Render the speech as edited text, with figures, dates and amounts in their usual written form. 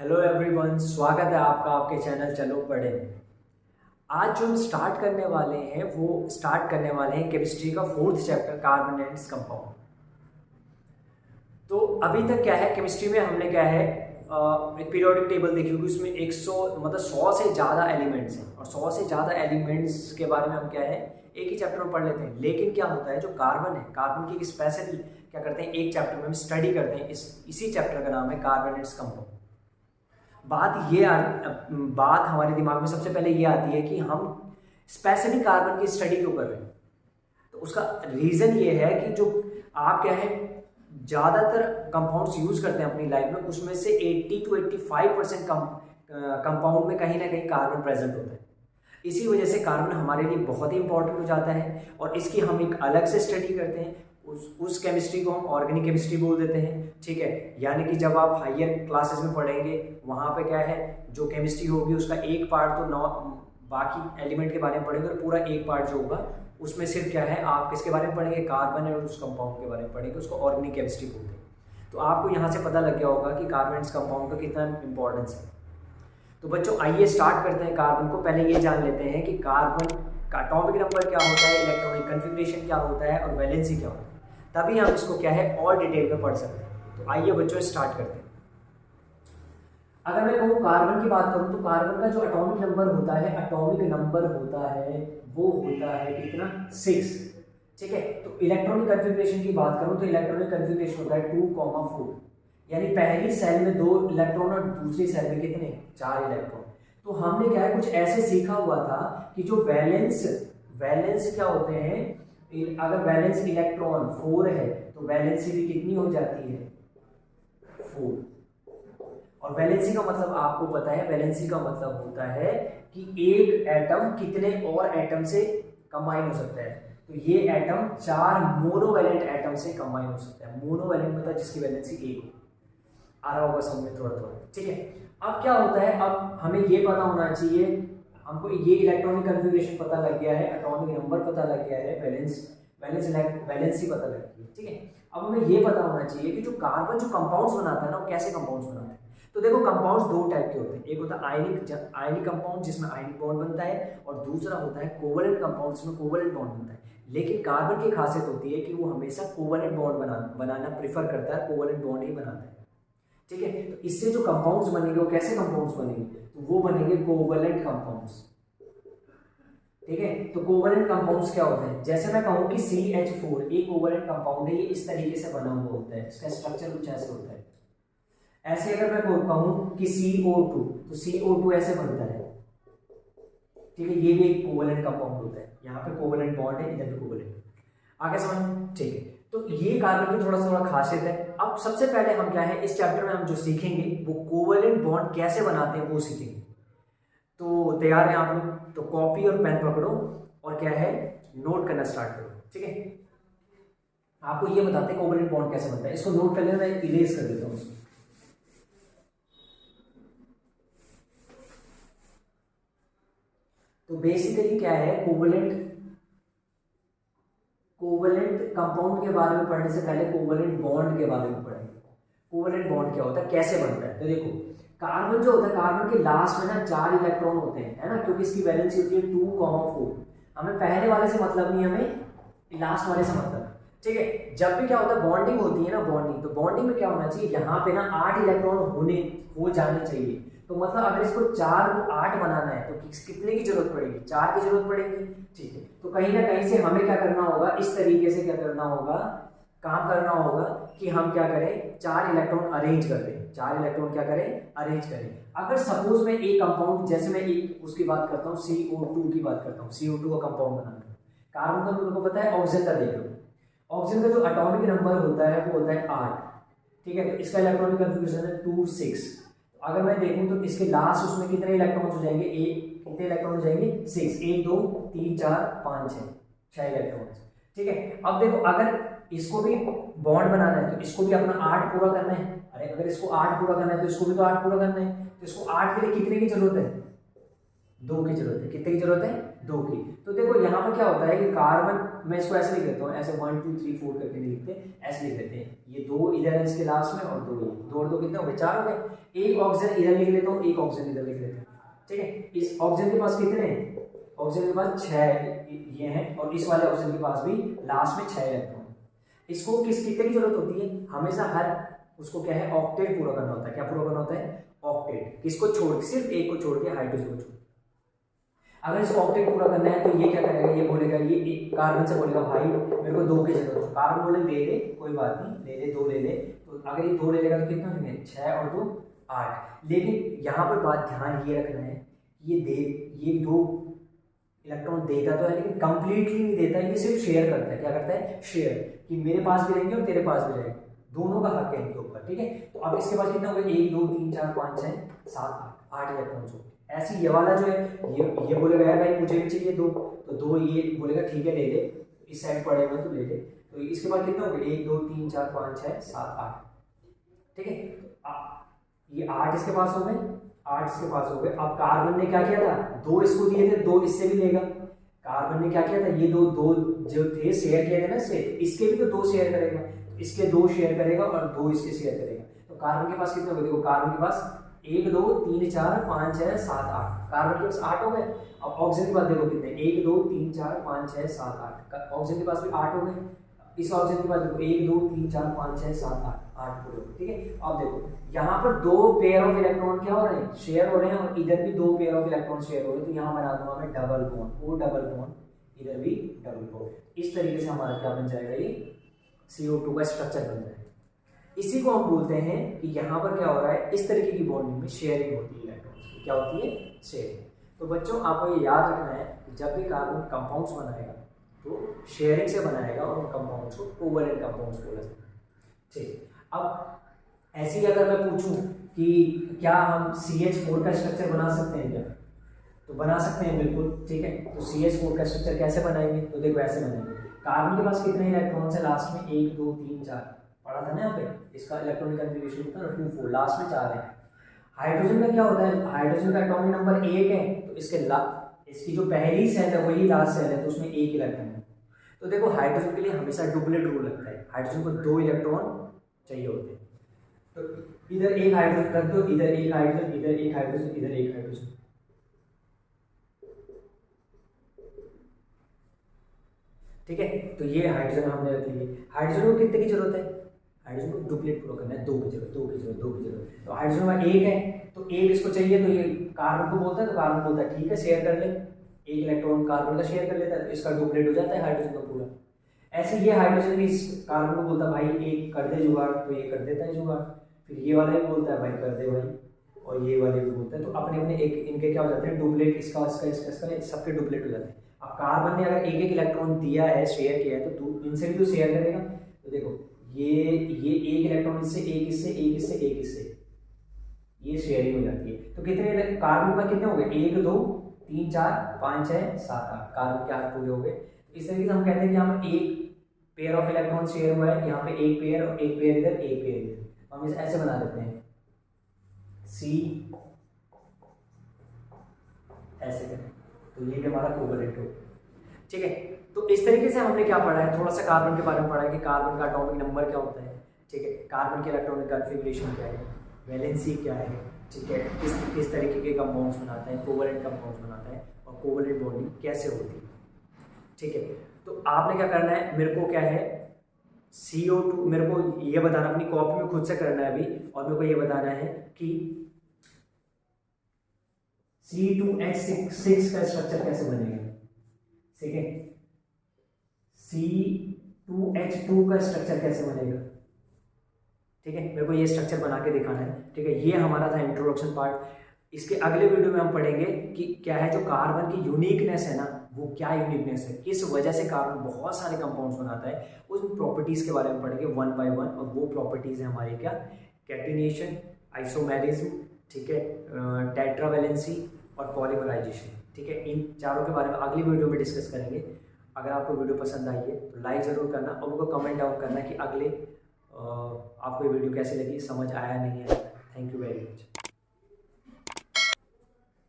Hello everyone, स्वागत है आपका आपके चैनल चलो पढ़े। आज जो हम स्टार्ट करने वाले हैं केमिस्ट्री का 4th chapter carbon and compound. तो अभी तक क्या है केमिस्ट्री में हमने क्या है एक पीरियोडिक टेबल देखी होगी, उसमें 100 से ज़्यादा एलिमेंट्स हैं और 100 से ज़्यादा एलिमेंट्स के बारे में हम क्या है एक ही चैप्टर में पढ़ लेते हैं। लेकिन क्या होता है जो कार्बन है, कार्बन की एक स्पेशली क्या करते हैं एक चैप्टर में हम स्टडी करते हैं। इसी चैप्टर का नाम है कार्बन एंड कंपाउंड। बात हमारे दिमाग में सबसे पहले ये आती है कि हम स्पेशली कार्बन की स्टडी क्यों कर रहे हैं। तो उसका रीज़न ये है कि जो आप क्या है ज़्यादातर कंपाउंड्स यूज़ करते हैं अपनी लाइफ में, उसमें से 80 to 85% कंपाउंड में कहीं ना कहीं कार्बन प्रेजेंट होता है। इसी वजह से कार्बन हमारे लिए बहुत ही इंपॉर्टेंट हो जाता है और इसकी हम एक अलग से स्टडी करते हैं। उस केमिस्ट्री को हम ऑर्गेनिक केमिस्ट्री बोल देते हैं, ठीक है। यानी कि जब आप हायर क्लासेस में पढ़ेंगे वहाँ पे क्या है जो केमिस्ट्री होगी उसका एक पार्ट तो बाकी एलिमेंट के बारे में पढ़ेंगे और पूरा एक पार्ट जो होगा उसमें सिर्फ क्या है आप किसके बारे में पढ़ेंगे, कार्बन और उस कंपाउंड के बारे में पढ़ेंगे, उसको ऑर्गेनिक केमिस्ट्री बोलते हैं। तो आपको यहाँ से पता लग गया होगा कि कार्बन एंड कंपाउंड का कितना इंपॉर्टेंस है। तो बच्चों आइए स्टार्ट करते हैं कार्बन को। पहले ये जान लेते हैं कि कार्बन का एटॉमिक नंबर क्या होता है, इलेक्ट्रॉनिक कन्फिग्रेशन क्या होता है और वैलेंसी क्या होता है, तभी हम इसको क्या है और डिटेल में पढ़ सकते हैं। तो आइए बच्चों स्टार्ट करते हैं। अगर मैं कहूँ कार्बन की बात करूँ तो कार्बन का जो एटॉमिक नंबर होता है वो होता है कितना 6, ठीक है। तो इलेक्ट्रॉनिक कन्फिग्रेशन की बात करूँ तो इलेक्ट्रॉनिक कन्फिग्रेशन होता है 2,4, यानी पहली सेल में 2 इलेक्ट्रॉन और दूसरी सेल में कितने 4 इलेक्ट्रॉन। तो हमने क्या है कुछ ऐसे सीखा हुआ था कि जो वैलेंस क्या होते हैं, अगर वैलेंस इलेक्ट्रॉन 4 है तो वैलेंसी भी कितनी हो जाती है 4। और वैलेंसी का मतलब आपको पता है, वैलेंसी का मतलब होता है कि एक एटम कितने और एटम से कंबाइन हो सकता है। तो ये एटम 4 मोनोवैलेंट एटम से कंबाइन हो सकता है। मोनोवैलेंट मतलब जिसकी वैलेंसी 1 हो। आ रहा होगा समझ में थोड़ा थोड़ा, ठीक है। अब क्या होता है, अब हमें ये पता होना चाहिए, हमको ये इलेक्ट्रॉनिक कन्फिग्रेशन पता लग गया है, एटॉमिक नंबर पता लग गया है, वैलेंसी पता लग गई है, ठीक है। अब हमें ये पता होना चाहिए कि जो कार्बन जो कंपाउंड्स बनाता है ना वो कैसे कंपाउंड्स बनाता है। तो देखो कंपाउंड्स 2 टाइप के होते हैं, एक होता है आयनिक कंपाउंड जिसमें आयनिक बॉन्ड बनता है और दूसरा होता है कोवलेंट कंपाउंड जिसमें कोवलेंट बॉन्ड बनता है। लेकिन कार्बन की खासियत होती है कि वो हमेशा कोवलेंट बॉन्ड बनाना प्रेफर करता है, कोवलेंट बॉन्ड ही बनाता है, ठीक है। तो इससे जो कंपाउंड्स बनेंगे वो कैसे कंपाउंड्स बनेंगे, तो वो बनेंगे कोवलेंट कंपाउंड्स, ठीक है। तो कोवलेंट कंपाउंड्स क्या होते हैं, जैसे मैं कहूँ कि CH4 एक कोवलेंट कंपाउंड है, ये इस तरीके से बना हुआ होता है, इसका स्ट्रक्चर कुछ ऐसे होता है। ऐसे अगर मैं कहूँ कि CO2 तो CO2 ऐसे बनता है, ठीक है। ये भी एक कोवलेंट कंपाउंड होता है, यहाँ पे कोवलेंट बॉन्ड है, इधर पे कोवलेंट, आगे समझ, ठीक है। तो ये कार्बन की थोड़ा खासियत है। अब सबसे पहले हम क्या है इस चैप्टर में हम जो सीखेंगे वो कोवलेंट बॉन्ड कैसे बनाते हैं वो सीखेंगे। तो तैयार है आप लोग, तो कॉपी और पेन पकड़ो और क्या है नोट करना स्टार्ट करो, ठीक है। आपको ये बताते हैं कोवलेंट बॉन्ड कैसे बनता है, इसको नोट कर लेना, मैं इरेज कर देता हूँ इसको। तो बेसिकली क्या है कोवलेंट कंपाउंड के बारे में पढ़ने से पहले कोवलेंट बॉन्ड के बारे में पढ़ेंगे। कोवलेंट बॉन्ड क्या होता है, कैसे बनता है। तो देखो कार्बन जो होता है, कार्बन के लास्ट में ना 4 इलेक्ट्रॉन होते हैं, है ना, क्योंकि इसकी वैलेंसी होती है 2,4। हमें पहले वाले से मतलब नहीं, हमें लास्ट वाले से मतलब, ठीक है। जब भी क्या होता है बॉन्डिंग होती है ना, तो बॉन्डिंग में क्या होना चाहिए, यहाँ पे ना 8 इलेक्ट्रॉन हो जाने चाहिए। तो मतलब अगर इसको 4 को 8 बनाना है तो कितने की जरूरत पड़ेगी, 4 की जरूरत पड़ेगी, ठीक है। तो कहीं ना कहीं से हमें क्या करना होगा, इस तरीके से क्या करना होगा, काम करना होगा कि हम क्या करें 4 इलेक्ट्रॉन अरेंज कर दें, 4 इलेक्ट्रॉन क्या करें अरेंज करें। अगर सपोज मैं एक कंपाउंड, जैसे मैं एक उसकी बात करता हूँ CO2 की बात करता हूँ, CO2 का कंपाउंड बनाना है। कार्बन का मेरे को पता है, ऑक्सीजन का देख लो, ऑक्सीजन का जो एटॉमिक नंबर होता है वो होता है 8, ठीक है। तो इसका इलेक्ट्रॉनिक कन्फिग्रेशन है 2, 6। अगर मैं देखूं तो इसके लास्ट उसमें कितने इलेक्ट्रॉन्स हो जाएंगे, कितने इलेक्ट्रॉन हो जाएंगे 6, 1 2 3 4 5 6 इलेक्ट्रॉन्स, ठीक है। अब देखो अगर इसको भी बॉन्ड बनाना है तो इसको भी अपना 8 पूरा करना है। अरे अगर इसको 8 पूरा करना है तो इसको भी तो 8 पूरा करना है। तो इसको 8 के लिए कितने की जरूरत है, 2 की जरूरत है। कितने की जरूरत है, 2 की। तो देखो यहाँ पर क्या होता है कि कार्बन, मैं इसको ऐसे लिख देता हूँ, ऐसे 1 2 3 4 करके नहीं लिखते, ऐसे लिख देते हैं। ये 2 इधर है इसके लास्ट में और 2 ये, 2 और 2 कितने हो गए, 4 हो गए। एक ऑक्सीजन इधर लिख लेता हूँ, एक ऑक्सीजन इधर लिख लेता हूँ, ठीक है। इस ऑक्सीजन के पास कितने हैं, ऑक्सीजन के पास 6 ये हैं, और इस वाले ऑक्सीजन के पास भी लास्ट में 6 इलेक्ट्रॉन। इसको कितने की जरूरत होती है, हमेशा हर उसको क्या है, ऑक्टेट पूरा करना होता है। क्या पूरा करना होता है, ऑक्टेट। किसको छोड़, सिर्फ एक को छोड़ के, हाइड्रोजन को छोड़। अगर इसको ऑक्टेट पूरा करना है तो ये क्या करेगा, ये बोलेगा, ये कार्बन से बोलेगा भाई मेरे को 2 की जरूरत है। कार्बन बोले ले ले, कोई बात नहीं, ले ले 2 ले ले। तो अगर ये 2 ले लेगा तो कितना होंगे, 6 और 2 8। लेकिन यहाँ पर बात ध्यान ये रखना है, ये 2 इलेक्ट्रॉन देता तो है लेकिन कंप्लीटली नहीं देता, ये सिर्फ शेयर करता है। क्या करता है, शेयर, कि मेरे पास भी रहेंगे और तेरे पास भी रहेंगे, दोनों का हक है इनके ऊपर, ठीक है। तो अब इसके पास कितना हो गया, 1 2 3 4 5 6 7 8 इलेक्ट्रॉन हो। ऐसे ये वाला जो है, ये बोलेगा यार भाई मुझे भी चाहिए 2, तो 2 ये बोलेगा ठीक है ले ले, इस साइड पड़े हुए तो ले ले। तो इसके बाद कितना हो गया, 1 2 3 4 5 6 7 8, ठीक है। ये 8 इसके पास हो गए, 8 इसके पास हो गए। अब कार्बन ने क्या किया था, 2 इसको दिए थे, 2 इससे भी लेगा। कार्बन ने क्या किया था, ये दो जो थे शेयर किए थे ना इससे, इसके भी तो 2 शेयर करेगा, इसके 2 शेयर करेगा और 2 इसके शेयर करेगा। तो कार्बन के पास कितने हो गए, देखो कार्बन के पास 1 2 3 4 5 6 7 8, कार्बन के पास 8 हो गए। अब ऑक्सीजन के पास देखो कितने, 1 2 3 4 5 6 7 8, ऑक्सीजन के पास भी 8 हो गए। इस ऑक्सीजन के पास देखो 1 2 3 4 5 6 7 8 पूरे हो गए, ठीक है। अब देखो यहाँ पर 2 पेयर ऑफ इलेक्ट्रॉन क्या हो रहे हैं, शेयर हो रहे हैं, और इधर भी 2 पेयर ऑफ इलेक्ट्रॉन शेयर हो रहे हैं। तो यहाँ बना दूंगा मैं डबल बॉन्ड, वो डबल बॉन्ड, इधर भी डबल बॉन्ड। इस तरीके से हमारा क्या बन जाएगा, ये CO2 का स्ट्रक्चर बन जाएगा। इसी को हम बोलते हैं कि यहाँ पर क्या हो रहा है, इस तरीके की बॉन्डिंग में शेयरिंग होती है इलेक्ट्रॉन्स की। क्या होती है, शेयरिंग। तो बच्चों आपको ये याद रखना है कि जब भी कार्बन कंपाउंड्स बनाएगा तो शेयरिंग से बनाएगा, और उन कंपाउंड्स को कोवैलेंट कंपाउंड्स बोला जाता है, ठीक। अब ऐसे ही अगर मैं पूछूं कि क्या हम CH4 का स्ट्रक्चर बना सकते हैं क्या, तो बना सकते हैं बिल्कुल, ठीक है। तो CH4 का स्ट्रक्चर कैसे बनाएंगे, तो देखो ऐसे बनाएंगे। कार्बन के पास कितने इलेक्ट्रॉन्स है लास्ट में, 1 2 3 4 पढ़ा था ना यहाँ पे, इसका इलेक्ट्रॉनिक कन्फिगरेशन होता है 2 4, लास्ट में 4 है। हाइड्रोजन का क्या होता है, हाइड्रोजन का एटॉमिक नंबर 1 है, तो इसकी जो पहली सेल है वही लास्ट सेल है, तो उसमें 1 इलेक्ट्रॉन है। तो देखो हाइड्रोजन के लिए हमेशा डुप्लेट रूल लगता है, हाइड्रोजन को 2 इलेक्ट्रॉन चाहिए होते हैं। तो इधर एक हाइड्रोजन रख दो, इधर एक हाइड्रोजन, इधर एक हाइड्रोजन, इधर एक हाइड्रोजन, ठीक है। तो ये हाइड्रोजन हमने रख लिए। हाइड्रोजन को कितने की जरूरत है, हाइड्रोजन को डुप्लेट पूरा करना है, 2 की जरूरत, 2 की जरूरत, 2 की जरूरत। तो हाइड्रोजन में 1 है, तो 1 इसको चाहिए, तो ये कार्बन को बोलता है, तो कार्बन बोलता है ठीक है शेयर कर ले, 1 इलेक्ट्रॉन कार्बन का शेयर कर लेता है, तो इसका डुप्लेट हो जाता है हाइड्रोजन का पूरा। ऐसे ये हाइड्रोजन भी इस कार्बन को बोलता है भाई 1 कर दे जुगाड़, तो ये कर देता है जुगाड़। फिर ये वाला भी बोलता है भाई कर दे भाई, और ये वाले भी बोलते हैं। तो अपने अपने एक इनके क्या हो जाते हैं, डुप्लेट, इसका इसका इसका इसका सबके डुप्लेट हो जाते हैं। अब कार्बन ने अगर 1 1 इलेक्ट्रॉन दिया है, शेयर किया है, तो इनसे भी तो शेयर करेगा। तो देखो ये 1 इलेक्ट्रॉन इससे, 1 इससे, 1 इससे, 1 इससे, ये शेयरिंग हो जाती है। तो कितने कार्बन में कितने हो गए, 1 2 3 4 5 6 7 8, कार्बन के 8 पूरे हो गए। इस तरीके से हम कहते हैं कि यहाँ पर 1 पेयर ऑफ इलेक्ट्रॉन शेयर हुआ है, यहाँ पे 1 पेयर और 1 पेयर इधर, 1 पेयर इधर। हम इसे ऐसे बना देते हैं, C ऐसे करें, तो ये भी हमारा कोवैलेंट हो, ठीक है। तो इस तरीके से हमने क्या पढ़ा है, थोड़ा सा कार्बन के बारे में पढ़ा है कि कार्बन का एटॉमिक नंबर क्या होता है, ठीक है। कार्बन के इलेक्ट्रॉनिक कॉन्फ़िगरेशन क्या है, वैलेंसी क्या है, ठीक है। किस तरीके के कंपाउंड्स बनाता है, कोवैलेंट कंपाउंड्स बनाता है, और कोवैलेंट बॉन्डिंग कैसे होती है, ठीक है। तो आपने क्या करना है, मेरे को क्या है CO2, मेरे को ये बताना, अपनी कॉपी में खुद से करना है अभी, और मेरे को ये बताना है कि C2H6 का स्ट्रक्चर कैसे बनेगा, ठीक है। C2H2 का स्ट्रक्चर कैसे बनेगा, ठीक है। मेरे को ये स्ट्रक्चर बना के दिखाना है, ठीक है। ये हमारा था इंट्रोडक्शन पार्ट। इसके अगले वीडियो में हम पढ़ेंगे कि क्या है जो कार्बन की यूनिकनेस है ना, वो क्या यूनिकनेस है, किस वजह से कार्बन बहुत सारे कंपाउंड्स बनाता है, उस प्रॉपर्टीज के बारे में पढ़ेंगे 1 by 1। और वो प्रॉपर्टीज है हमारी क्या, कैटिनेशन, आइसोमेरिज्म, ठीक है, टेट्रावैलेंसी और पॉलीमराइजेशन, ठीक है। इन चारों के बारे में अगली वीडियो में डिस्कस करेंगे। अगर आपको वीडियो पसंद आई है तो लाइक ज़रूर करना, और उनको कमेंट डाउन करना कि अगले आपको ये वीडियो कैसे लगी, समझ आया नहीं है। Thank you very much.